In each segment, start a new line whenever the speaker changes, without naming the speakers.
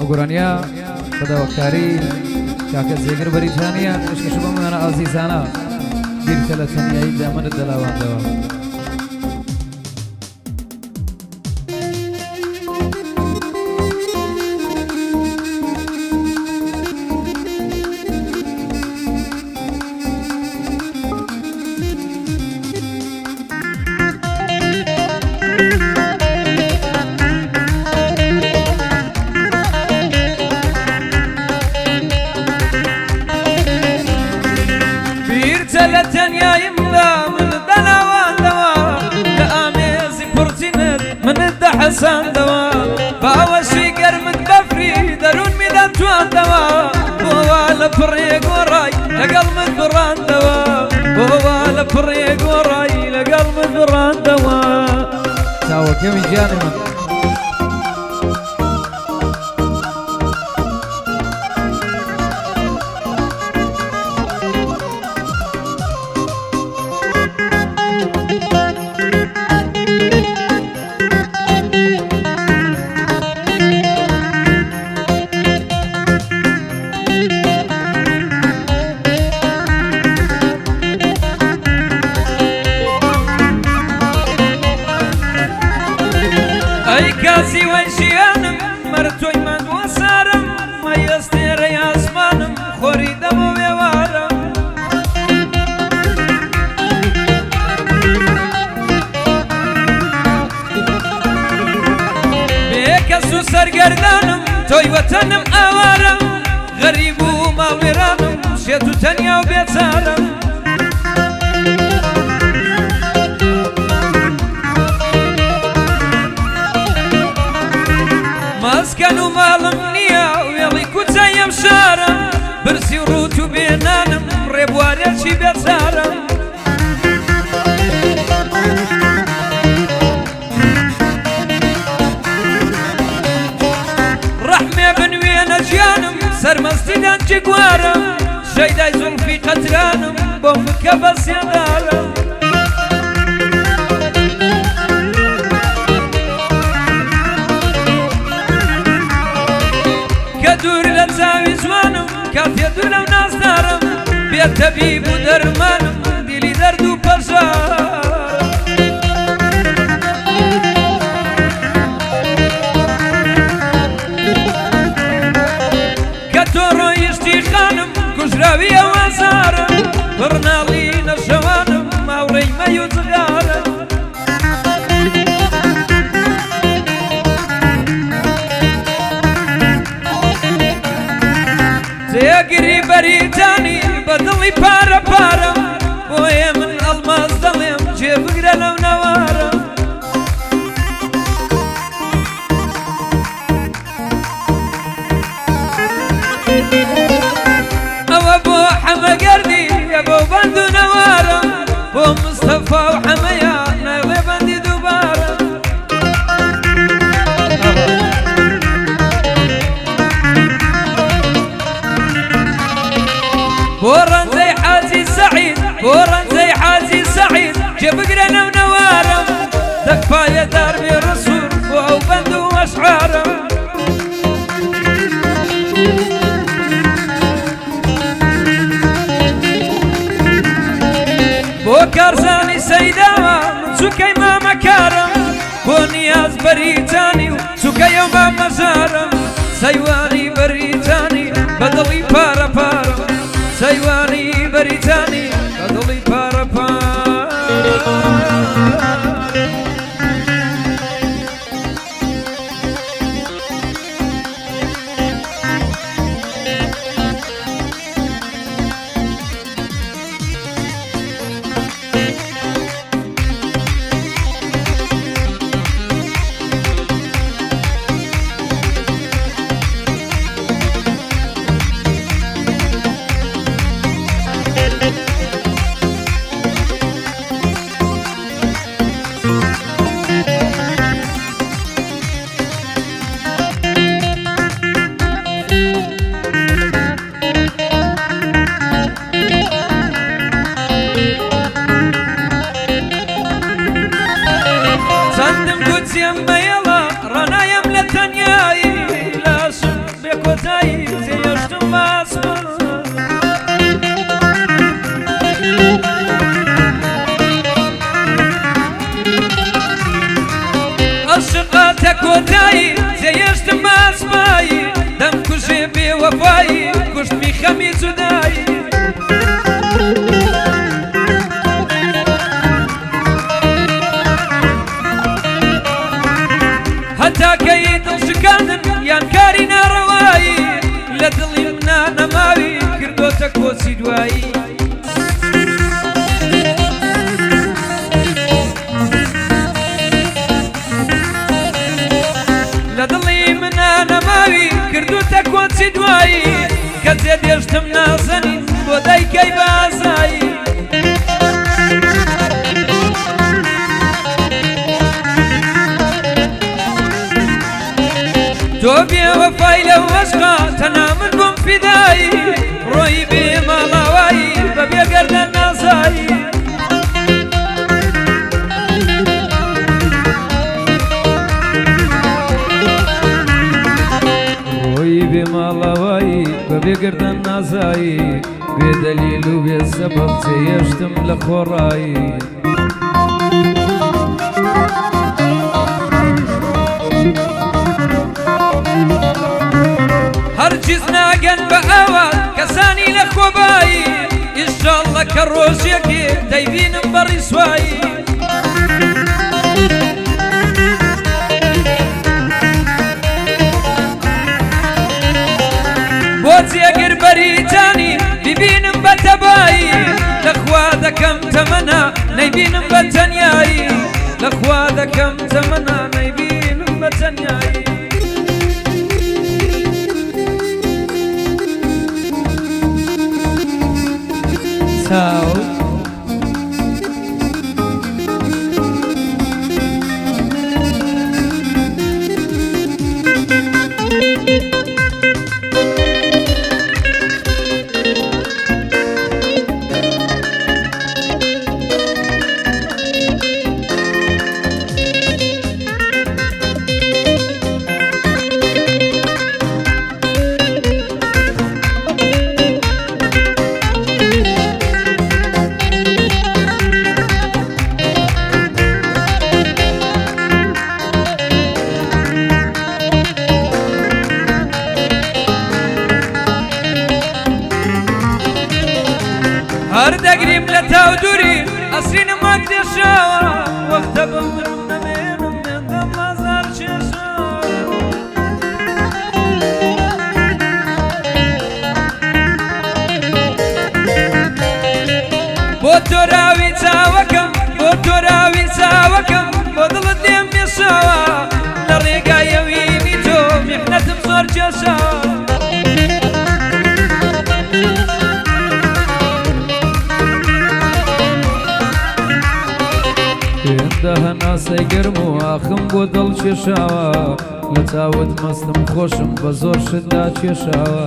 وقرانيا بدا وكاري كاكا زيقر بريتانيا مش كشبه انا عزيزانا دير ثلاثة يدا من الدلاوان دوا
يا يملا من الدلاوان دوا لآميزي بورتينت من الدحسان دوا باوشي قرمت بفري درون ميدان توان دوا بوالا فريق وراي لقلب الدران دوا بوالا فريق وراي لقلب الدران دوا
ساوى كم جانب
كاسي وشيانم مرتوي من وسارم ما يستير يا اسمانم خوري دمو بيوارم بيكسو سرگردانم توي وطنم اوارم غريب ومالورانم شيتو تنيا وبيتارم مسكن مالم نيا ويلي كوتا يمشارم برسي وروتو بينانم ريبواري شي بيتارم رحمي بنوين اجيانم سرمستيدان جيقوارم شيداي زلفي قترانم بومك بس يدارم كدور لزاوي زوانم كافية دولة وناس دارم بيت طبيب ودرمانم ديلي درد وبرجار كتورو يشتي خانم كجراوي وازارم برنالي نشوانم ماوري ما يتغارم تيقري بريتاني بدلي بارا بارا بويا من الماس ظلم جيب قرا ونوارا او ابو حما قردي ابو بندو نوارا بو مصطفى وحمايا نايضي بندي دوبارا بوران زي حازي سعيد بوران زي حازي سعيد جيب قرنا ونوارم تكفاية دربي الرسول وهو بندو واشعارم بو كارزاني سيداوا من سكي ما مكارم بو نياز بريتاني وسكي وما مزارم سيواني بريتاني بدلي بارا بارا سيواني بريتاني بدلي بارا بارا هاتە کۆتایی جێیشتم ماسمایی دەم کوژێ بێوەفایی کوشتمی خەمی جودایی هەتاکەی دڵشکاندن یان کاری ناڕەوایی لە دڵی منە نەماوی کردۆتە کۆچی دوایی لە دڵی منە نەماوی کردوتە کۆچی دوایی کە جێ دێشتم نازەنی بۆ دایکەی بازایی تۆ بێوەفای لەو عەشقا تەنها من بۆم فیدایی ڕۆی بێ ماڵاوایی بەبێ گەردەن نازایی
ڕۆی بێ ماڵاوایی بەبێ گەردەن نازایی بێ دەلیل و بێ سەبەب جێیشتم لە خۆڕایی
هەرگیز ناگەن بە ئەوە کەسانی لە خۆبایی ئینشاڵڵا کە ڕۆژێکێ دەیبینم بە ڕیسوایی بۆ جێگربەری جانی ببینم بە تەبایی لەخوا دەکەم تەمەنا نەیبینم بە تەنیایی لەخوا دەکەم تەمەنا نەیبینم بە تەنیایی
چاو
هەر دەگریم لە تاو دووری ئەسرینم وەک دێشاوە وەختە بم نەمێنم مێندەم هەزار کێشاوە بۆ تۆ راوی چاوەکەم بۆ تۆ راوی چاوەکەم بۆ دڵت لێم مێشاوە لە ڕێگایەوینی تۆ میحنەتم زۆر کێشاوە
پێندا هەناسەی گەرم و ئاخم بۆ دڵ کێشاوە لە چاوت مەستم خۆشم بە زۆر شتدا کێشاوە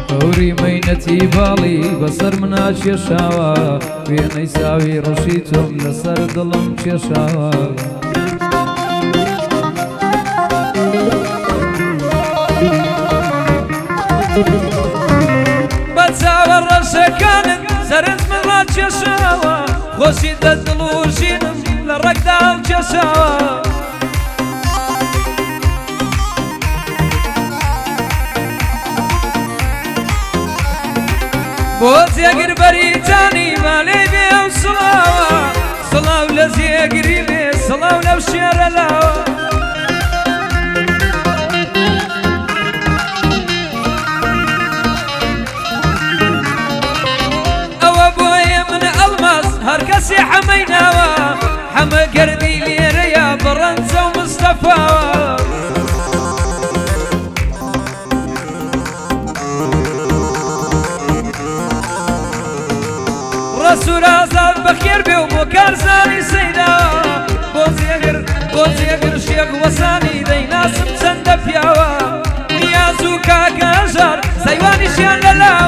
ئەوری مەینەتی باڵی بەسەر منا کێشاوە وێنەی ساوی ڕەشی تۆم لەسەر دڵم کێشاوە
بە چاوە ڕەشەکانت سەرنج من ڕاکێشاوە خۆشی دەدڵ و ژینم لە ڕێکدا کێشاوە بۆ جێگربەری جانی مالێ بێ ئەو سڵاوە سڵاو لە جێگری بێ سڵاو لەو شێرە لاوە هەر کەسی حەمەی ناوە حەمە گەردی لێرەیە بەڕەنجە و مستەفاوە ڕەسوور ئازاد بەخێر بێ و بۆ کارزانی سەیداوە بۆ جێگر شێخ وەسانی دەیناسم چەندە پیاوە نیاز و کاکە ژار سەیوانیشیان لەلا